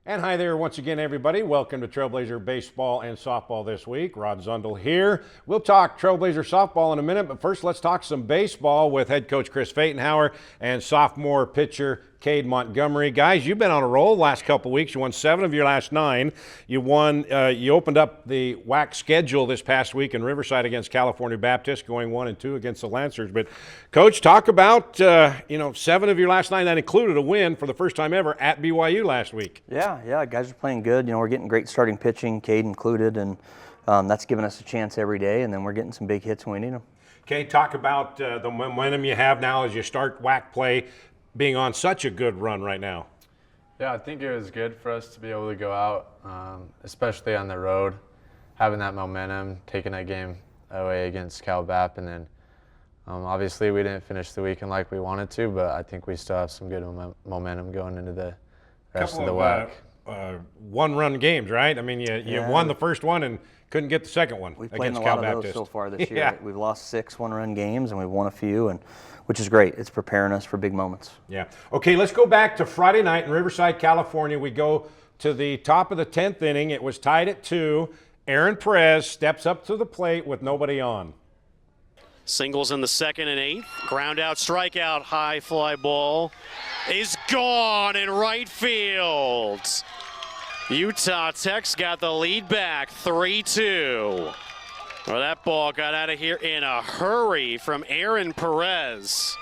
And hi there once again, everybody. Welcome to Trailblazer Baseball and Softball this week. Rod Zundel here. We'll talk Trailblazer Softball in a minute, but first let's talk some baseball with head coach Chris Pfatenhauer and sophomore pitcher Cade Montgomery. Guys, you've been on a roll the last couple weeks. You won 7 of your last 9. You opened up the WAC schedule this past week in Riverside against California Baptist, going 1-2 against the Lancers. But Coach, talk about 7 of your last 9. That included a win for the first time ever at BYU last week. Yeah, guys are playing good. We're getting great starting pitching, Cade included, and that's giving us a chance every day. And then we're getting some big hits when we need them. Okay, talk about the momentum you have now as you start WAC play, being on such a good run right now. Yeah, I think it was good for us to be able to go out, especially on the road, having that momentum, taking that game away against Cal Bap, and then obviously we didn't finish the weekend like we wanted to, but I think we still have some good momentum going into the rest of the WAC. One-run games, right? I mean, you won the first one and couldn't get the second one We've played against a Cal lot of Baptist. those so far this year. Yeah. We've lost 6 one-run games, and we've won a few, which is great. It's preparing us for big moments. Yeah. Okay, let's go back to Friday night in Riverside, California. We go to the top of the 10th inning. It was tied at 2. Aaron Perez steps up to the plate with nobody on. Singles in the second and 8th. Ground out, strikeout, high fly ball is gone in right field. Utah Tech's got the lead back, 3-2. Well, that ball got out of here in a hurry from Aaron Perez.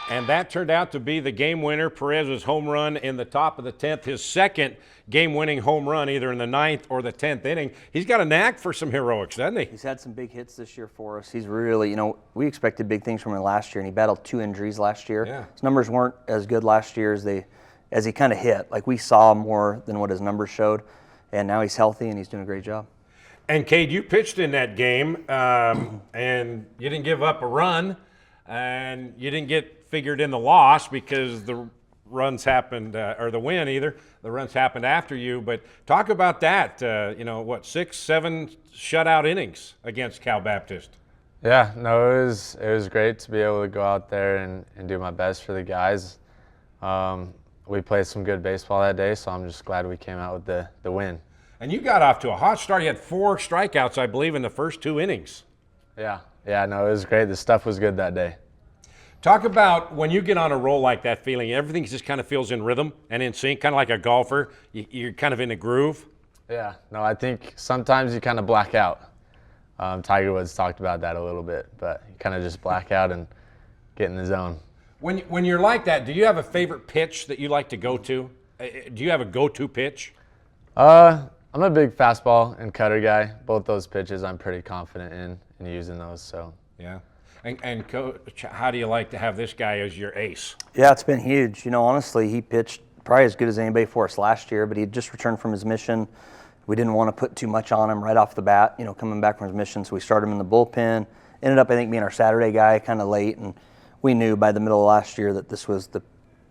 And that turned out to be the game winner. Perez's home run in the top of the 10th, his second game-winning home run either in the 9th or the 10th inning. He's got a knack for some heroics, doesn't he? He's had some big hits this year for us. He's really, we expected big things from him last year, and he battled 2 injuries last year. Yeah. His numbers weren't as good last year as he kind of hit. Like, we saw more than what his numbers showed, and now he's healthy and he's doing a great job. And Cade, you pitched in that game, and you didn't give up a run, and you didn't get figured in the loss because the runs happened, or the win either. The runs happened after you. But talk about that. 6, 7 shutout innings against Cal Baptist. Yeah, no, it was great to be able to go out there and do my best for the guys. We played some good baseball that day, so I'm just glad we came out with the win. And you got off to a hot start. You had 4 strikeouts, I believe, in the first 2 innings. Yeah, no, it was great. The stuff was good that day. Talk about when you get on a roll like that, feeling everything just kind of feels in rhythm and in sync, kind of like a golfer. You're kind of in a groove. Yeah, no, I think sometimes you kind of black out. Tiger Woods talked about that a little bit, but you kind of just black out and get in the zone. When you're like that, do you have a favorite pitch that you like to go to? Do you have a go-to pitch? I'm a big fastball and cutter guy. Both those pitches I'm pretty confident in using those. So Yeah. And Coach, how do you like to have this guy as your ace? Yeah, it's been huge. Honestly, he pitched probably as good as anybody for us last year, but he had just returned from his mission. We didn't want to put too much on him right off the bat, coming back from his mission, so we started him in the bullpen. Ended up, I think, being our Saturday guy kind of late, and we knew by the middle of last year that this was the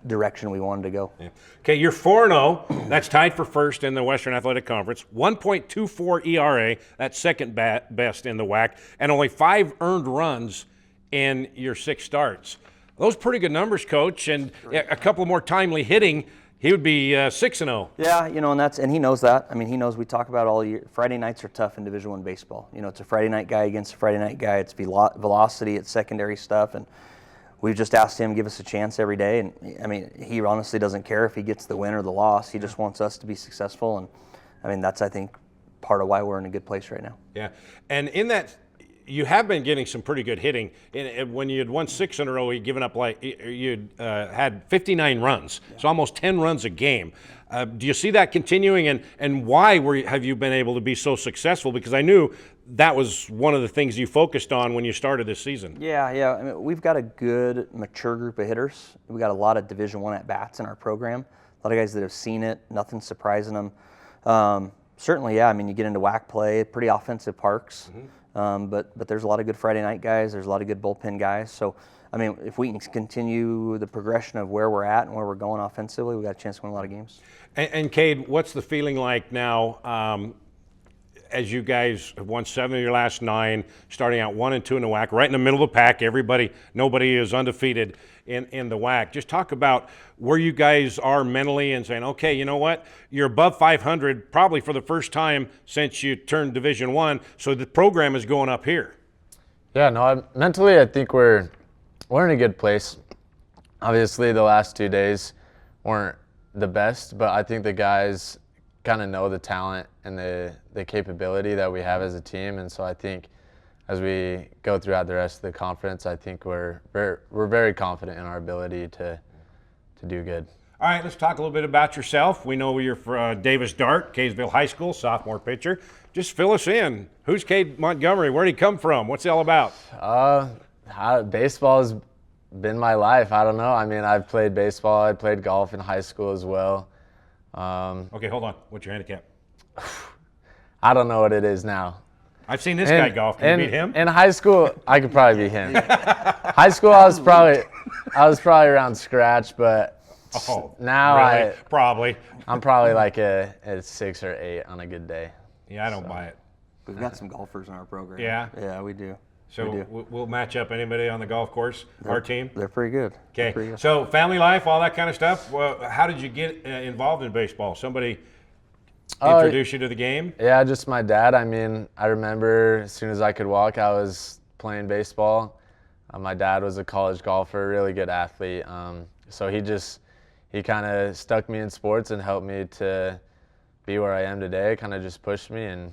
direction we wanted to go. Yeah. Okay, you're 4-0. That's tied for first in the Western Athletic Conference. 1.24 ERA. That's second best in the WAC. And only 5 earned runs in your 6 starts. Those pretty good numbers, Coach. And a couple more timely hitting, he would be 6-0. Yeah, and he knows that. I mean, he knows we talk about all year. Friday nights are tough in Division I baseball. It's a Friday night guy against a Friday night guy. It's velocity, it's secondary stuff, and we've just asked him to give us a chance every day. And I mean, he honestly doesn't care if he gets the win or the loss. He just wants us to be successful, and I mean, that's, I think, part of why we're in a good place right now. Yeah, and in that, you have been getting some pretty good hitting. When you had won 6 in a row, you'd given up you'd had 59 runs, so almost 10 runs a game. Do you see that continuing, and why have you been able to be so successful? Because I knew that was one of the things you focused on when you started this season. Yeah. I mean, we've got a good, mature group of hitters. We've got a lot of Division I at-bats in our program. A lot of guys that have seen it, nothing surprising them. Certainly, yeah, I mean, you get into WAC play, pretty offensive parks. But there's a lot of good Friday night guys. There's a lot of good bullpen guys. So, I mean, if we can continue the progression of where we're at and where we're going offensively, we got a chance to win a lot of games. And Cade, what's the feeling like now as you guys have won 7 of your last 9, starting out 1 and 2 in the WAC, right in the middle of the pack. Nobody is undefeated in the WAC. Just talk about where you guys are mentally and saying, okay, you know what? You're above 500 probably for the first time since you turned Division I, so the program is going up here. Yeah, no, mentally I think we're in a good place. Obviously, the last 2 days weren't the best, but I think the guys kind of know the talent and the capability that we have as a team, and so I think as we go throughout the rest of the conference, I think we're very confident in our ability to do good. All right, let's talk a little bit about yourself. We know you're from Davis Dart, Kaysville High School, sophomore pitcher. Just fill us in. Who's Cade Montgomery? Where'd he come from? What's it all about? Baseball has been my life. I don't know. I mean, I've played baseball. I played golf in high school as well. Okay, hold on. What's your handicap? I don't know what it is now. I've seen this guy golf. Can you beat him? In high school, I could probably beat him. High school, I was probably around scratch, but now really? Probably. I'm probably like a 6 or 8 on a good day. Yeah, I don't buy it. We've got some golfers in our program. Yeah? Yeah, we do. So we'll match up anybody on the golf course, our team? They're pretty good. Okay. So family life, all that kind of stuff. Well, how did you get involved in baseball? Somebody introduce you to the game? Yeah, just my dad. I mean, I remember as soon as I could walk, I was playing baseball. My dad was a college golfer, really good athlete. So he kind of stuck me in sports and helped me to be where I am today, kind of just pushed me and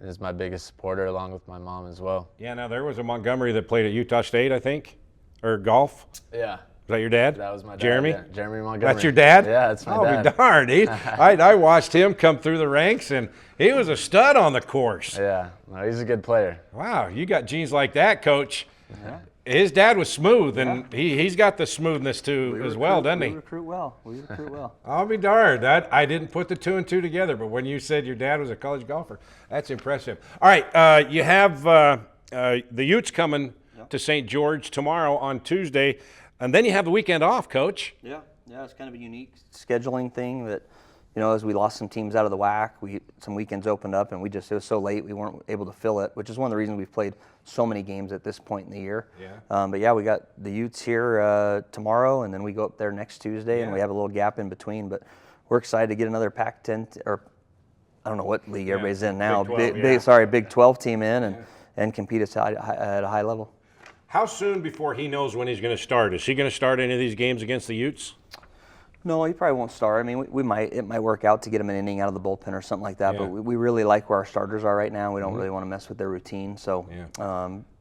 is my biggest supporter along with my mom as well. Yeah, now there was a Montgomery that played at Utah State, I think, or golf. Yeah. Was that your dad? That was my dad. Jeremy? Yeah. Jeremy Montgomery. That's your dad? Yeah, that's my dad. Oh, be darned. I watched him come through the ranks, and he was a stud on the course. Yeah, no, he's a good player. Wow, you got genes like that, Coach. Yeah. His dad was smooth, and he's got the smoothness too as well, doesn't he? We recruit well. I'll be darned. I didn't put the 2 and 2 together, but when you said your dad was a college golfer, that's impressive. All right, you have the Utes coming to St. George tomorrow on Tuesday. And then you have the weekend off, Coach. Yeah, it's kind of a unique scheduling thing that, as we lost some teams out of the WAC, some weekends opened up, and it was so late we weren't able to fill it, which is one of the reasons we've played so many games at this point in the year. Yeah. But yeah, we got the Utes here tomorrow, and then we go up there next Tuesday, and we have a little gap in between. But we're excited to get another Pac-10 or I don't know what league everybody's in now. Big 12 team in and compete at a high level. How soon before he knows when he's going to start? Is he going to start any of these games against the Utes? No, he probably won't start. I mean, it might work out to get him an inning out of the bullpen or something like that. Yeah. But we really like where our starters are right now. We don't really want to mess with their routine. So,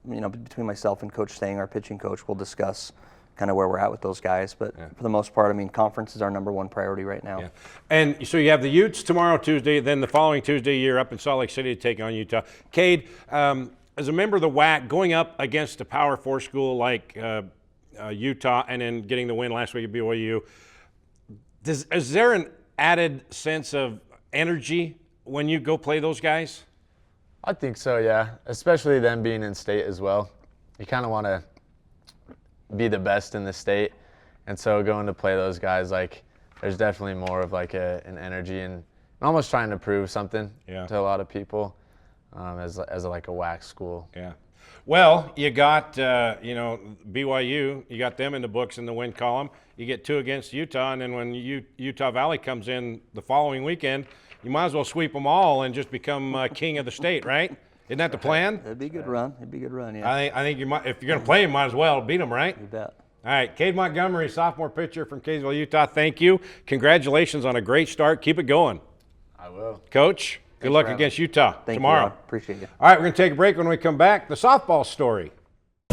between myself and Coach Stang, our pitching coach, we'll discuss kind of where we're at with those guys. But for the most part, I mean, conference is our number one priority right now. Yeah. And so you have the Utes tomorrow, Tuesday. Then the following Tuesday, you're up in Salt Lake City to take on Utah. Cade, as a member of the WAC, going up against a Power 4 school like Utah and then getting the win last week at BYU, is there an added sense of energy when you go play those guys? I think so, yeah, especially them being in state as well. You kind of want to be the best in the state, and so going to play those guys, like, there's definitely more of like an energy and almost trying to prove something to a lot of people. As like a WAC school. Yeah. Well, you got BYU. You got them in the books in the win column. You get 2 against Utah, and then when Utah Valley comes in the following weekend, you might as well sweep them all and just become king of the state, right? Isn't that the plan? It'd be a good run. Yeah. I think you might. If you're going to play them, might as well beat them, right? You bet. All right, Cade Montgomery, sophomore pitcher from Kaysville, Utah. Thank you. Congratulations on a great start. Keep it going. I will. Coach. Good luck against Utah tomorrow. Thank you, appreciate you. All right, we're going to take a break. When we come back, the softball story.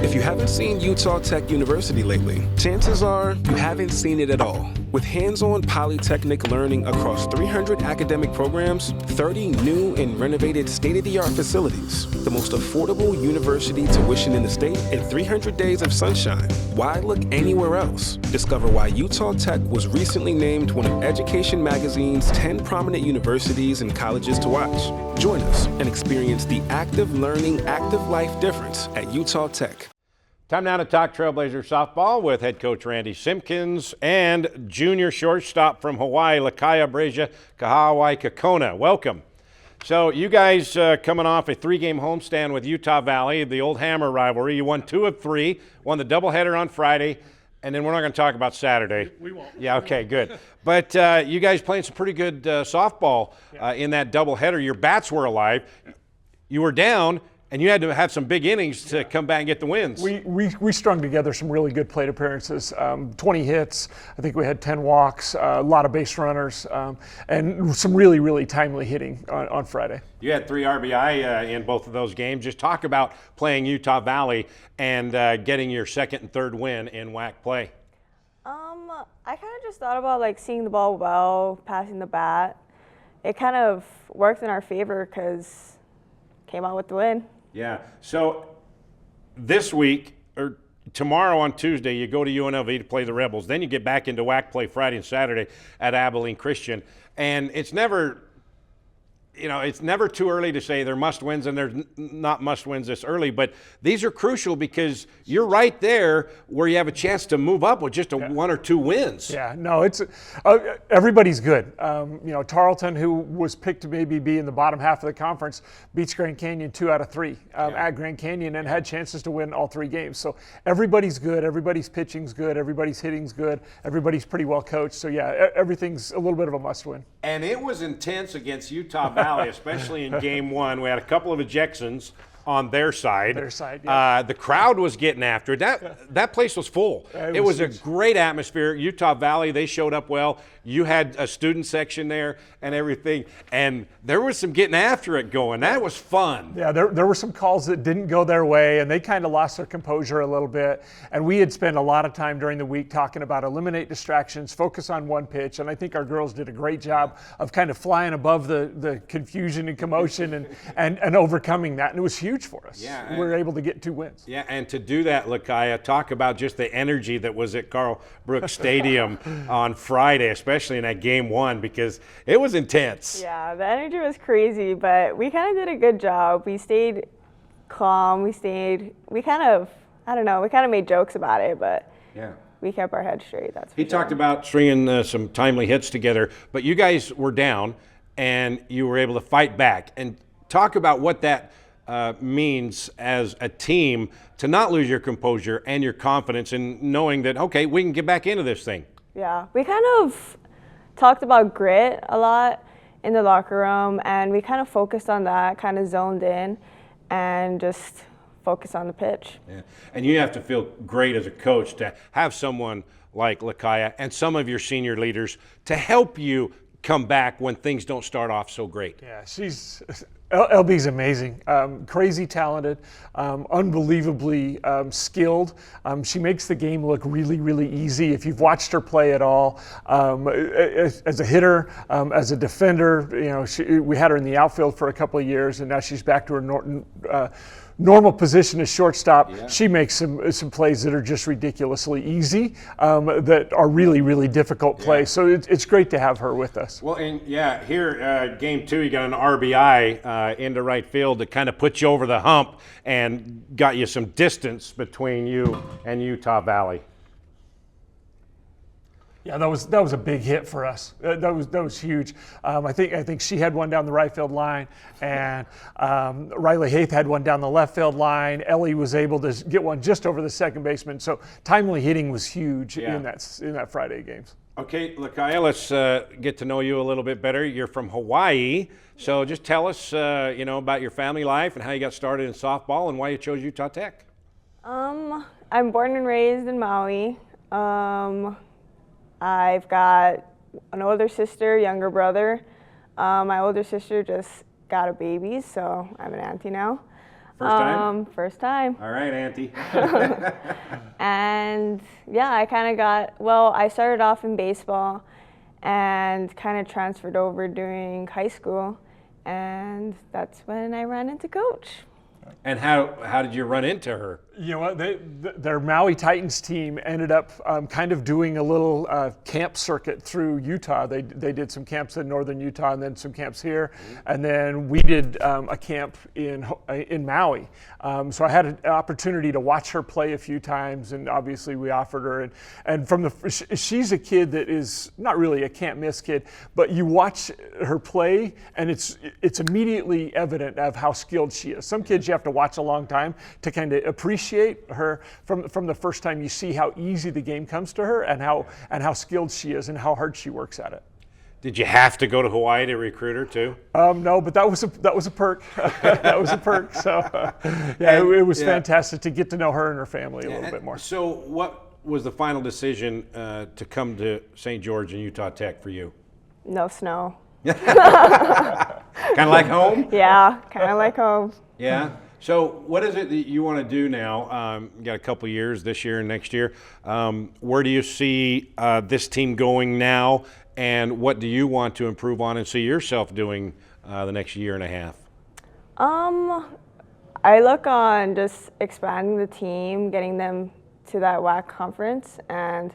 If you haven't seen Utah Tech University lately, chances are you haven't seen it at all. With hands-on polytechnic learning across 300 academic programs, 30 new and renovated state-of-the-art facilities, the most affordable university tuition in the state, and 300 days of sunshine. Why look anywhere else? Discover why Utah Tech was recently named one of Education Magazine's 10 prominent universities and colleges to watch. Join us and experience the active learning, active life difference at Utah Tech. Time now to talk Trailblazer softball with head coach Randy Simpkins and junior shortstop from Hawaii, Lakaya Brazier Kahawai Kakona. Welcome. So you guys coming off a 3-game homestand with Utah Valley, the old Hammer rivalry. You won 2 of 3, won the doubleheader on Friday, and then we're not going to talk about Saturday. We won't. Yeah, okay, good. But you guys playing some pretty good softball in that doubleheader. Your bats were alive. You were down, and you had to have some big innings to come back and get the wins. We strung together some really good plate appearances, 20 hits. I think we had 10 walks, a lot of base runners, and some really, really timely hitting on Friday. You had 3 RBI in both of those games. Just talk about playing Utah Valley and getting your second and third win in WAC play. I kind of just thought about like seeing the ball well, passing the bat. It kind of worked in our favor because came out with the win. Yeah. So this week or tomorrow on Tuesday, you go to UNLV to play the Rebels. Then you get back into WAC play Friday and Saturday at Abilene Christian. And it's never, it's never too early to say they're must-wins, and they're not must-wins this early. But these are crucial because you're right there where you have a chance to move up with just 1 or 2 wins. Yeah, no, it's everybody's good. Tarleton, who was picked to maybe be in the bottom half of the conference, beats Grand Canyon 2 out of 3 at Grand Canyon and had chances to win all 3 games. So everybody's good. Everybody's pitching's good. Everybody's hitting's good. Everybody's pretty well coached. So yeah, everything's a little bit of a must-win. And it was intense against Utah Valley, especially in game 1. We had a couple of ejections on their side. Yeah. The crowd was getting after it. That place was full. It was a great atmosphere. Utah Valley, they showed up well. You had a student section there and everything. And there was some getting after it going. That was fun. Yeah, there were some calls that didn't go their way, and they kind of lost their composure a little bit. And we had spent a lot of time during the week talking about eliminate distractions, focus on one pitch. And I think our girls did a great job of kind of flying above the confusion and commotion and overcoming that. And it was huge for us. Yeah, we were able to get 2 wins. Yeah, and to do that, Lakaya, talk about just the energy that was at Carl Brooks Stadium on Friday, especially in that game 1, because it was intense. Yeah, the energy was crazy, but we kind of did a good job. We stayed calm. We kind of made jokes about it, but Yeah. we kept our heads straight. That's for He talked about stringing some timely hits together, but you guys were down and you were able to fight back. And talk about what that means as a team to not lose your composure and your confidence in knowing that, okay, we can get back into this thing. Yeah, we kind of talked about grit a lot in the locker room, and we kind of focused on that, kind of zoned in, and just focused on the pitch. Yeah. And you have to feel great as a coach to have someone like Lakaya and some of your senior leaders to help you come back when things don't start off so great. Yeah, LB's amazing, crazy talented, unbelievably skilled. She makes the game look really, really easy. If you've watched her play at all, as a hitter, as a defender, we had her in the outfield for a couple of years, and now she's back to her normal position as shortstop. Yeah. She makes some plays that are just ridiculously easy, that are really, really difficult plays. So it's great to have her with us. Well, and yeah, here, game 2, you got an RBI into right field that kind of put you over the hump and got you some distance between you and Utah Valley. Yeah, that was a big hit for us. That was huge. I think she had one down the right field line, and Riley Haith had one down the left field line. Ellie was able to get one just over the second baseman. So timely hitting was huge in that Friday games. Okay, Lakaya, let's get to know you a little bit better. You're from Hawaii, so just tell us, about your family life and how you got started in softball and why you chose Utah Tech. I'm born and raised in Maui. I've got an older sister, younger brother. My older sister just got a baby, so I'm an auntie now. First time? First time. All right, Auntie. And yeah, I started off in baseball and kind of transferred over during high school, and that's when I ran into Coach. And how did you run into her? You know what? Their Maui Titans team ended up kind of doing a little camp circuit through Utah. They did some camps in northern Utah and then some camps here, and then we did a camp in Maui. So I had an opportunity to watch her play a few times, and obviously we offered her. And she's a kid that is not really a can't miss kid, but you watch her play, and it's immediately evident of how skilled she is. Some kids you have to watch a long time to kind of appreciate her from the first time you see how easy the game comes to her and how skilled she is and how hard she works at it. Did you have to go to Hawaii to recruit her too? No, but that was a perk. That was a perk. So it was fantastic to get to know her and her family a little bit more. So what was the final decision to come to St. George and Utah Tech for you? No snow. Kind of like home? Yeah, kind of like home. Yeah. So what is it that you want to do now? You got a couple years this year and next year. Where do you see this team going now, and what do you want to improve on and see yourself doing the next year and a half? I look on just expanding the team, getting them to that WAC conference, and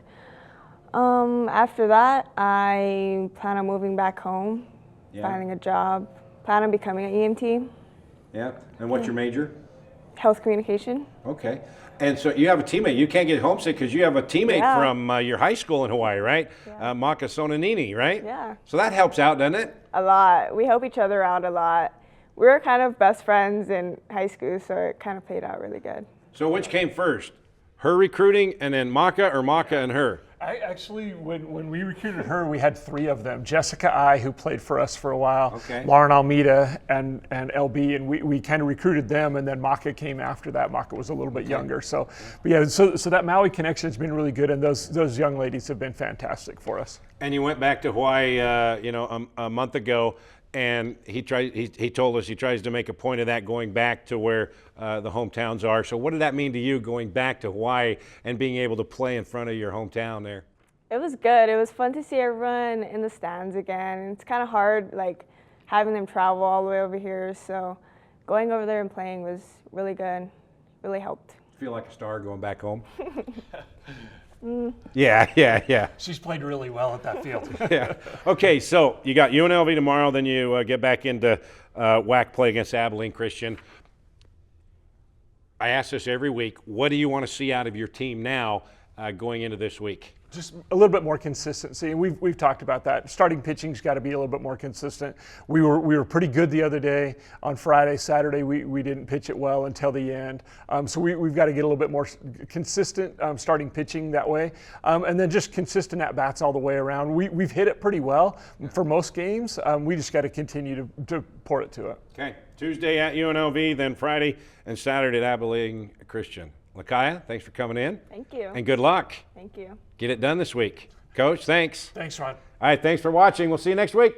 after that, I plan on moving back home, finding a job, plan on becoming an EMT. Yeah. And what's your major? Health communication. Okay. And so you have a teammate. You can't get homesick because you have a teammate from your high school in Hawaii, right? Yeah. Maka Sonanini, right? Yeah. So that helps out, doesn't it? A lot. We help each other out a lot. We were kind of best friends in high school, so it kind of played out really good. So which came first? Her recruiting and then Maka, or Maka and her? I actually, when we recruited her, we had three of them. Jessica I, who played for us for a while, Lauren Almeida, and LB, and we kind of recruited them, and then Maka came after that. Maka was a little bit younger. So, but yeah, so that Maui connection has been really good, and those young ladies have been fantastic for us. And you went back to Hawaii, a month ago, and he told us he tries to make a point of that, going back to where the hometowns are. So what did that mean to you, going back to Hawaii and being able to play in front of your hometown there? It was good. It was fun to see everyone in the stands again. It's kind of hard, like, having them travel all the way over here. So going over there and playing was really good. Really helped. Feel like a star going back home? Yeah. She's played really well at that field. Yeah. Okay, so you got UNLV tomorrow, then you get back into WAC play against Abilene Christian. I ask this every week. What do you want to see out of your team now going into this week? Just a little bit more consistency, and we've talked about that. Starting pitching's got to be a little bit more consistent. We were pretty good the other day. On Friday, Saturday we didn't pitch it well until the end. So we've got to get a little bit more consistent starting pitching that way, and then just consistent at bats all the way around. We've hit it pretty well for most games. We just got to continue to pour it to it. Okay, Tuesday at UNLV, then Friday and Saturday at Abilene Christian. Lakaya, thanks for coming in. Thank you. And good luck. Thank you. Get it done this week. Coach, thanks. Thanks, Ron. All right, thanks for watching. We'll see you next week.